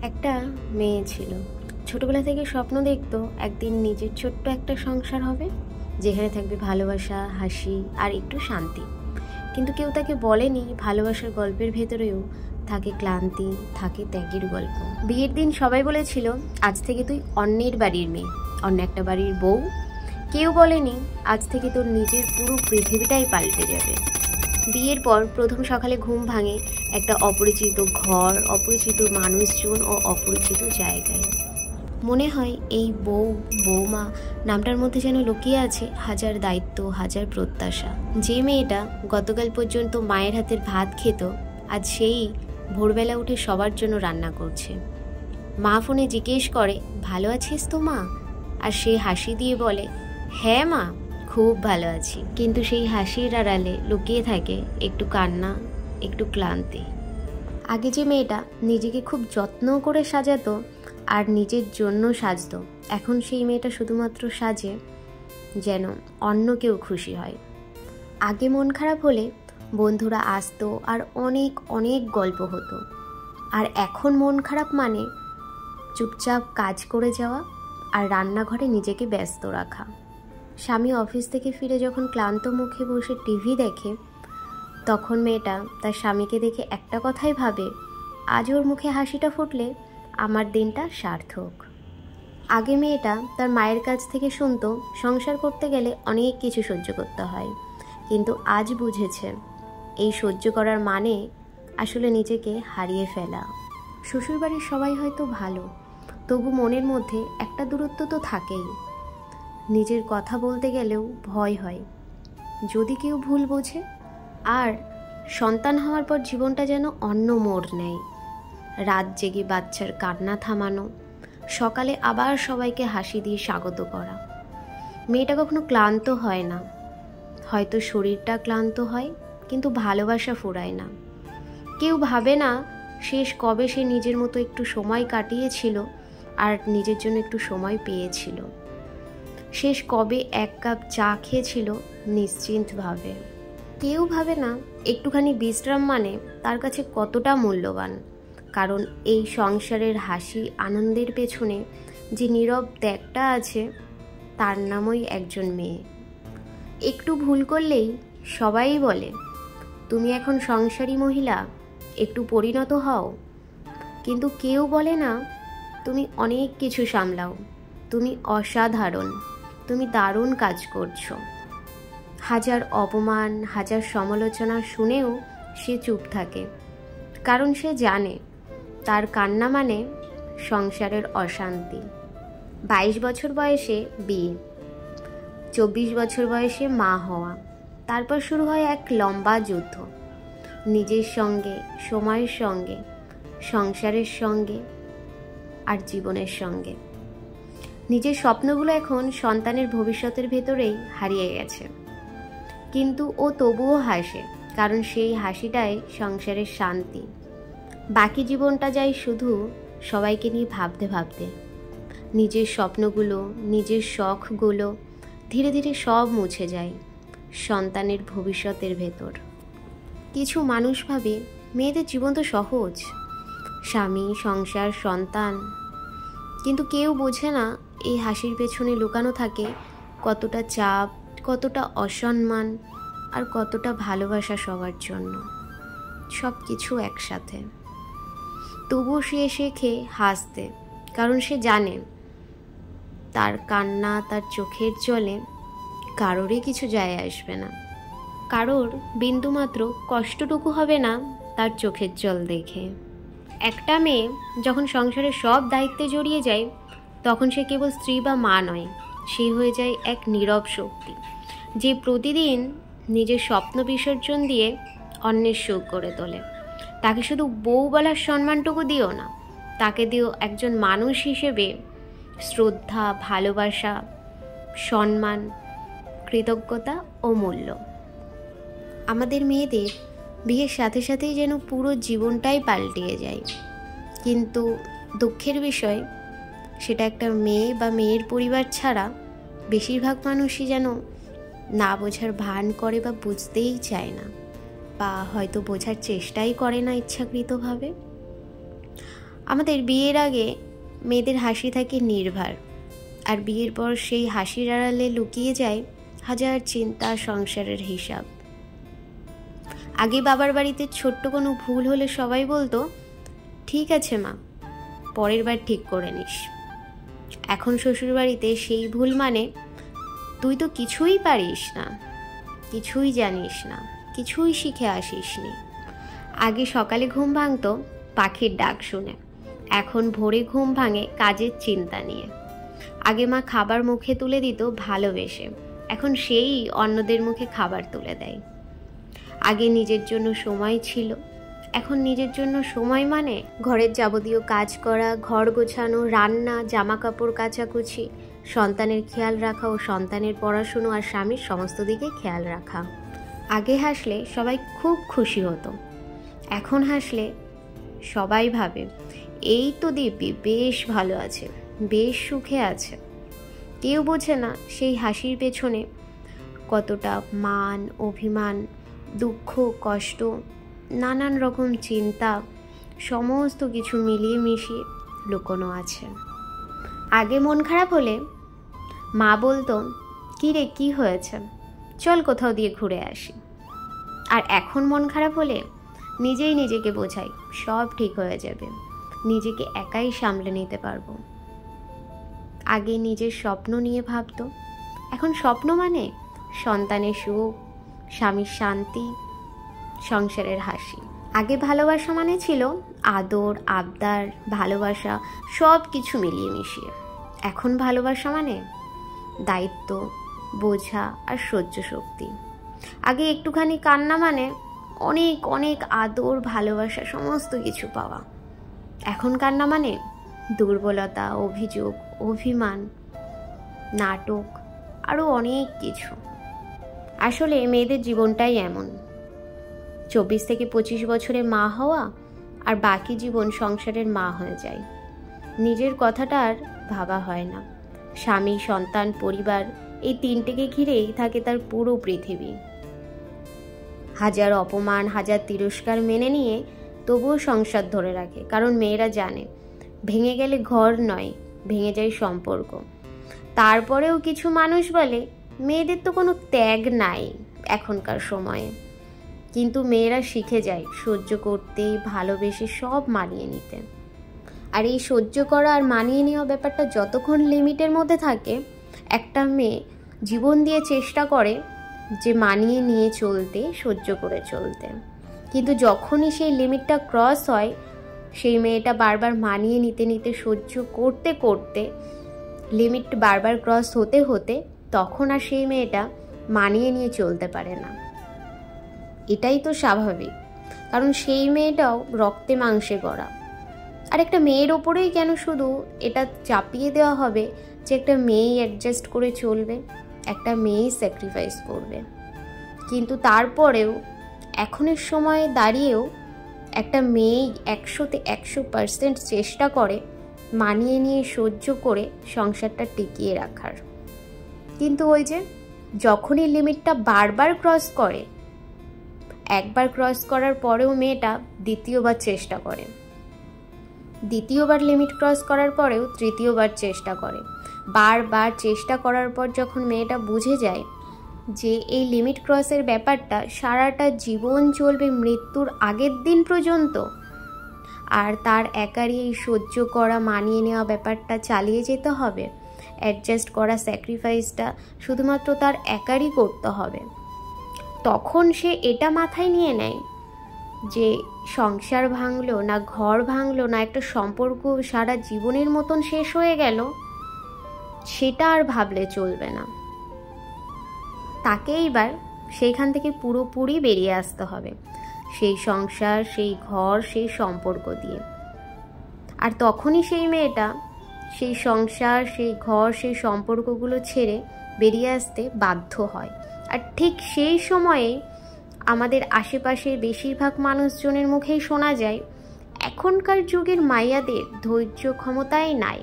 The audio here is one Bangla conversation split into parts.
একটা মেয়ে ছিল, ছোটবেলা থেকে স্বপ্ন দেখতো একদিন নিজের ছোট্ট একটা সংসার হবে, যেখানে থাকবে ভালোবাসা, হাসি আর একটু শান্তি। কিন্তু কেউ তাকে বলেনি ভালোবাসার গল্পের ভেতরেও থাকে ক্লান্তি, থাকে ত্যাগের গল্প। বিয়ের দিন সবাই বলেছিল আজ থেকে তুই অন্যের বাড়ির মেয়ে, অন্য একটা বাড়ির বউ। কেউ বলেনি আজ থেকে তোর নিজের পুরো পৃথিবীটাই পাল্টে যাবে। বিয়ের পর প্রথম সকালে ঘুম ভাঙে একটা অপরিচিত ঘর, অপরিচিত মানুষজন ও অপরিচিত জায়গায়। মনে হয় এই বৌমা নামটার মধ্যে যেন লুকিয়ে আছে হাজার দায়িত্ব, হাজার প্রত্যাশা। যে মেয়েটা গতকাল পর্যন্ত মায়ের হাতের ভাত খেত, আজ সেই ভোরবেলা উঠে সবার জন্য রান্না করছে। মা ফোনে জিজ্ঞেস করে ভালো আছিস তো মা, আর সে হাসি দিয়ে বলে হ্যাঁ মা, খুব ভালো আছি। কিন্তু সেই হাসির আড়ালে লুকিয়ে থাকে একটু কান্না, একটু ক্লান্তি। আগে যে মেয়েটা নিজেকে খুব যত্ন করে সাজাতো আর নিজের জন্য সাজতো, এখন সেই মেয়েটা শুধুমাত্র সাজে যেন অন্য কেউ খুশি হয়। আগে মন খারাপ হলে বন্ধুরা আসতো আর অনেক অনেক গল্প হতো, আর এখন মন খারাপ মানে চুপচাপ কাজ করে যাওয়া আর রান্নাঘরে নিজেকে ব্যস্ত রাখা। স্বামী অফিস থেকে ফিরে যখন ক্লান্ত মুখে বসে টিভি দেখে, তখন মেয়েটা তার স্বামীকে দেখে একটা কথাই ভাবে, আজ ওর মুখে হাসিটা ফুটলে আমার দিনটা সার্থক। আগে মেয়েটা তার মায়ের কাছ থেকে শুনতো সংসার করতে গেলে অনেক কিছু সহ্য করতে হয়, কিন্তু আজ বুঝেছে এই সহ্য করার মানে আসলে নিজেকে হারিয়ে ফেলা। শ্বশুরবাড়ির সবাই হয়তো ভালো, তবু মনের মধ্যে একটা দূরত্ব তো থাকেই। নিজের কথা বলতে গেলেও ভয় হয় যদি কেউ ভুল বোঝে। আর সন্তান হওয়ার পর জীবনটা যেন অন্য মোড় নেয়। রাত জেগে বাচ্চার কান্না থামানো, সকালে আবার সবাইকে হাসি দিয়ে স্বাগত করা। মেয়েটা কখনো ক্লান্ত হয় না, হয়তো শরীরটা ক্লান্ত হয়, কিন্তু ভালোবাসা ফুরায় না। কেউ ভাবে না শেষ কবে সে নিজের মতো একটু সময় কাটিয়েছিল আর নিজের জন্য একটু সময় পেয়েছিল। শেষ কবে এক কাপ চা খেয়েছিল নিশ্চিন্তভাবে। কেউ ভাবে না একটুখানি বিশ্রাম মানে তার কাছে কতটা মূল্যবান, কারণ এই সংসারের হাসি আনন্দের পেছনে যে নীরব ত্যাগটা আছে, তার নামই একজন মেয়ে। একটু ভুল করলেই সবাই বলে তুমি এখন সংসারী মহিলা, একটু পরিণত হও। কিন্তু কেউ বলে না তুমি অনেক কিছু সামলাও, তুমি অসাধারণ, তুমি দারুণ কাজ করছো। হাজার অপমান, হাজার সমালোচনা শুনেও সে চুপ থাকে, কারণ সে জানে তার কান্না মানে সংসারের অশান্তি। 22 বছর বয়সে বিয়ে, 24 বছর বয়সে মা হওয়া, তারপর শুরু হয় এক লম্বা যুদ্ধ নিজের সঙ্গে, সময়ের সঙ্গে, সংসারের সঙ্গে আর জীবনের সঙ্গে। নিজের স্বপ্নগুলো এখন সন্তানের ভবিষ্যতের ভেতরেই হারিয়ে গেছে, কিন্তু ও তবুও হাসে, কারণ সেই হাসিটাই সংসারের শান্তি। বাকি জীবনটা যায় শুধু সবাইকে নিয়ে ভাবতে ভাবতে। নিজের স্বপ্নগুলো, নিজের শখগুলো ধীরে ধীরে সব মুছে যায় সন্তানের ভবিষ্যতের ভেতর। কিছু মানুষ ভাবে মেয়েদের জীবন তো সহজ, স্বামী, সংসার, সন্তান, কিন্তু কেউ বোঝে না এই হাসির পেছনে লুকানো থাকে কতটা চাপ, কতটা অসম্মান আর কতটা ভালোবাসা সবার জন্য, সব কিছু একসাথে। তবুও সে শেখে হাসতে, কারণ সে জানে তার কান্না, তার চোখের জলে কারোরই কিছু যায় আসবে না। কারোর বিন্দুমাত্র কষ্টটুকু হবে না তার চোখের জল দেখে। একটা মেয়ে যখন সংসারের সব দায়িত্বে জড়িয়ে যায়, তখন সে কেবল স্ত্রী বা মা নয়, সে হয়ে যায় এক নীরব শক্তি, যে প্রতিদিন নিজের স্বপ্ন বিসর্জন দিয়ে অন্যের সুখ করে তোলে। তাকে শুধু বউ বলার সম্মানটুকু দিও না, তাকে দিও একজন মানুষ হিসেবে শ্রদ্ধা, ভালোবাসা, সম্মান, কৃতজ্ঞতা ও মূল্য। আমাদের মেয়েদের বিয়ের সাথে সাথেই যেন পুরো জীবনটাই পাল্টিয়ে যায়, কিন্তু দুঃখের বিষয় সেটা একটা মেয়ে বা মেয়ের পরিবার ছাড়া বেশিরভাগ মানুষই যেন না বোঝার ভান করে বা বুঝতেই চায় না, বা হয়তো বোঝার চেষ্টাই করে না ইচ্ছাকৃতভাবে। আমাদের বিয়ের আগে মেয়েদের হাসি থাকে নির্ভার, আর বিয়ের পর সেই হাসির আড়ালে লুকিয়ে যায় হাজার চিন্তা, সংসারের হিসাব। আগে বাবার বাড়িতে ছোট্ট কোনো ভুল হলে সবাই বলতো, ঠিক আছে মা, পরের বার ঠিক করে নিস। এখন শ্বশুর বাড়িতে সেই ভুল মানে, তুই তো কিছুই পারিস না, কিছুই জানিস না, কিছুই শিখে আসিসনি। আগে সকালে ঘুম ভাঙতো পাখির ডাক শুনে, এখন ভোরে ঘুম ভাঙে কাজের চিন্তা নিয়ে। আগে মা খাবার মুখে তুলে দিত ভালোবেসে, এখন সেই অন্যদের মুখে খাবার তুলে দেয়। আগে নিজের জন্য সময় ছিল, এখন নিজের জন্য সময় মানে ঘরের যাবতীয় কাজ করা, ঘর গোছানো, রান্না, জামা কাপড় কাচাকুচি, সন্তানের খেয়াল রাখা ও সন্তানের পড়াশুনো আর স্বামীর সমস্ত দিকে খেয়াল রাখা। আগে হাসলে সবাই খুব খুশি হতো, এখন হাসলে সবাই ভাবে, এই তো দিব্যি বেশ ভালো আছে, বেশ সুখে আছে। কেউ বোঝে না সেই হাসির পেছনে কতটা মান, অভিমান, দুঃখ, কষ্ট, নানান রকম চিন্তা, সমস্ত কিছু মিলিয়ে মিশিয়ে লুকোনো আছে। আগে মন খারাপ হলে মা বলতো, কী রে, কী হয়েছে, চল কোথাও দিয়ে ঘুরে আসি। আর এখন মন খারাপ হলে নিজেই নিজেকে বোঝাই, সব ঠিক হয়ে যাবে, নিজেকে একাই সামলে নিতে পারবো। আগে নিজের স্বপ্ন নিয়ে ভাবতো, এখন স্বপ্ন মানে সন্তানের সুখ, স্বামীর শান্তি, সংসারের হাসি। আগে ভালোবাসা মানে ছিল আদর, আবদার, ভালোবাসা, সব কিছু মিলিয়ে মিশিয়ে। এখন ভালোবাসা মানে দায়িত্ব, বোঝা আর সহ্য শক্তি। আগে একটুখানি কান্না মানে অনেক অনেক আদর, ভালোবাসা, সমস্ত কিছু পাওয়া। এখন কান্না মানে দুর্বলতা, অভিযোগ, অভিমান, নাটক, আরও অনেক কিছু। আসলে মেয়েদের জীবনটাই এমন, 24 থেকে 25 বছরে মা হওয়া আর বাকি জীবন সংসারের মা হয়ে যায়। নিজের কথাটা আর ভাবা হয় না। স্বামী, সন্তান, পরিবার, এই তিনটেকে ঘিরেই থাকে তার পুরো পৃথিবী। হাজার অপমান, হাজার তিরস্কার মেনে নিয়ে তবুও সংসার ধরে রাখে, কারণ মেয়েরা জানে ভেঙে গেলে ঘর নয়, ভেঙে যায় সম্পর্ক। তারপরেও কিছু মানুষ বলে মেয়েদের তো কোনো ত্যাগ নাই এখনকার সময়ে, কিন্তু মেয়েরা শিখে যায় সহ্য করতে, ভালোবেসে সব মানিয়ে নিতে। আর এই সহ্য করা আর মানিয়ে নেওয়া ব্যাপারটা যতক্ষণ লিমিটের মধ্যে থাকে, একটা মেয়ে জীবন দিয়ে চেষ্টা করে যে মানিয়ে নিয়ে চলতে, সহ্য করে চলতে। কিন্তু যখনই সেই লিমিটটা ক্রস হয়, সেই মেয়েটা বারবার মানিয়ে নিতে নিতে, সহ্য করতে করতে, লিমিট বারবার ক্রস হতে হতে, তখন আর সেই মেয়েটা মানিয়ে নিয়ে চলতে পারে না। এটাই তো স্বাভাবিক, কারণ সেই মেয়েটাও রক্তে মাংসে গড়া। আর একটা মেয়ের ওপরেই কেন শুধু এটা চাপিয়ে দেওয়া হবে যে একটা মেয়েই অ্যাডজাস্ট করে চলবে, একটা মেয়েই স্যাক্রিফাইস করবে। কিন্তু তারপরেও এখনের সময়ে দাঁড়িয়েও একটা মেয়েই 100তে 100% চেষ্টা করে মানিয়ে নিয়ে, সহ্য করে সংসারটা টিকিয়ে রাখার। কিন্তু ওই যে যখনই লিমিটটা বারবার ক্রস করে, একবার ক্রস করার পরেও মেয়েটা দ্বিতীয়বার চেষ্টা করে, দ্বিতীয়বার লিমিট ক্রস করার পরেও তৃতীয়বার চেষ্টা করে। বারবার চেষ্টা করার পর যখন মেয়েটা বুঝে যায় যে এই লিমিট ক্রসের ব্যাপারটা সারাটা জীবন চলবে, মৃত্যুর আগের দিন পর্যন্ত, আর তার একারই এই সহ্য করা, মানিয়ে নেওয়া ব্যাপারটা চালিয়ে যেতে হবে, অ্যাডজাস্ট করা, স্যাক্রিফাইসটা শুধুমাত্র তার একারই করতে হবে, তখন সে এটা মাথায় নিয়ে নেয় যে সংসার ভাঙলো না, ঘর ভাঙলো না, একটা সম্পর্ক সারা জীবনের মতন শেষ হয়ে গেল, সেটা আর ভাবলে চলবে না। তাকে এইবার সেইখান থেকে পুরোপুরি বেরিয়ে আসতে হবে, সেই সংসার, সেই ঘর, সেই সম্পর্ক দিয়ে। আর তখনই সেই মেয়েটা সেই সংসার, সেই ঘর, সেই সম্পর্কগুলো ছেড়ে বেরিয়ে আসতে বাধ্য হয়। আর ঠিক সেই সময়ে আমাদের আশেপাশের বেশিরভাগ মানুষজনের মুখেই শোনা যায়, এখনকার যুগের মাইয়াদের ধৈর্য ক্ষমতাই নাই,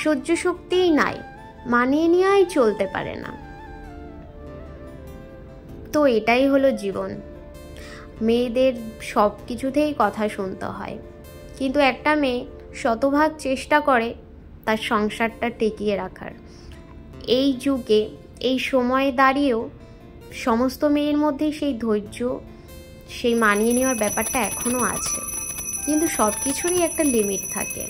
সহ্য শক্তিই নাই, মানিয়ে নিয়েই চলতে পারে না। তো এটাই হলো জীবন। মেয়েদের সব কিছুতেই কথা শুনতে হয়, কিন্তু একটা মেয়ে শতভাগ চেষ্টা করে তার সংসারটা টিকিয়ে রাখার। এই যুগে, এই সময়ে দাঁড়িয়েও সমস্ত মেয়ের মধ্যে সেই ধৈর্য, সেই মানিয়ে নেওয়ার ব্যাপারটা এখনও আছে, কিন্তু সব কিছুরই একটা লিমিট থাকে।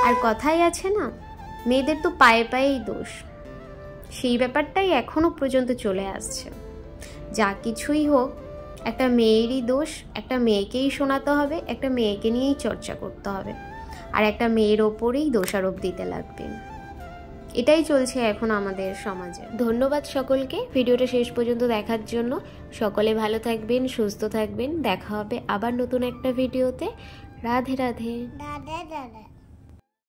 আর কথাই আছে না, মেয়েদের তো পায়ে পায়েই দোষ, সেই ব্যাপারটাই এখনো পর্যন্ত চলে আসছে। যা কিছুই হোক, একটা মেয়েরই দোষ, একটা মেয়েকেই শোনাতে হবে, একটা মেয়েকে নিয়েই চর্চা করতে হবে, আর একটা মেয়ের ওপরেই দোষারোপ দিতে লাগবে। এটাই চলছে এখন আমাদের সমাজে। ধন্যবাদ সকলকে ভিডিওটা শেষ পর্যন্ত দেখার জন্য। সকলে ভালো থাকবেন, সুস্থ থাকবেন। দেখা হবে আবার নতুন একটা ভিডিওতে। রাধে রাধে।